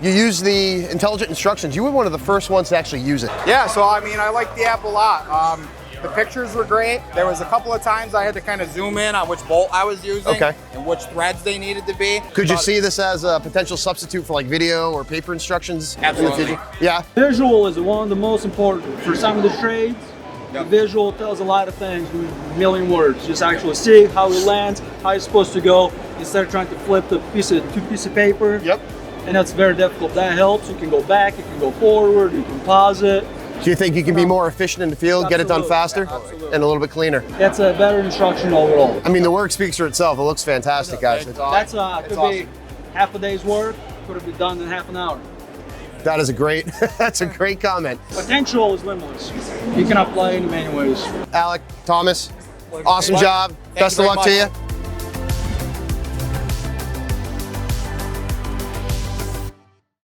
You use the intelligent instructions. You were one of the first ones to actually use it. Yeah, so I mean, I like the app a lot. The pictures were great. There was a couple of times I had to kind of zoom in on which bolt I was using and which threads they needed to be. Could you see this as a potential substitute for like video or paper instructions? Absolutely. Yeah. Visual is one of the most important for some of the trades. The visual tells a lot of things with a million words. Just actually see how it lands, how it's supposed to go, instead of trying to flip the two pieces of paper. Yep. And that's very difficult. That helps. You can go back, you can go forward, you can pause it. Do you think you can be more efficient in the field, get it done faster, and a little bit cleaner? That's a better instruction overall. I mean, the work speaks for itself. It looks fantastic, guys. That's could be half a day's work, could have been done in half an hour. That is a great, that's a great comment. Potential is limitless. You can apply in many ways. Alec, Thomas, awesome job. Best of luck to you.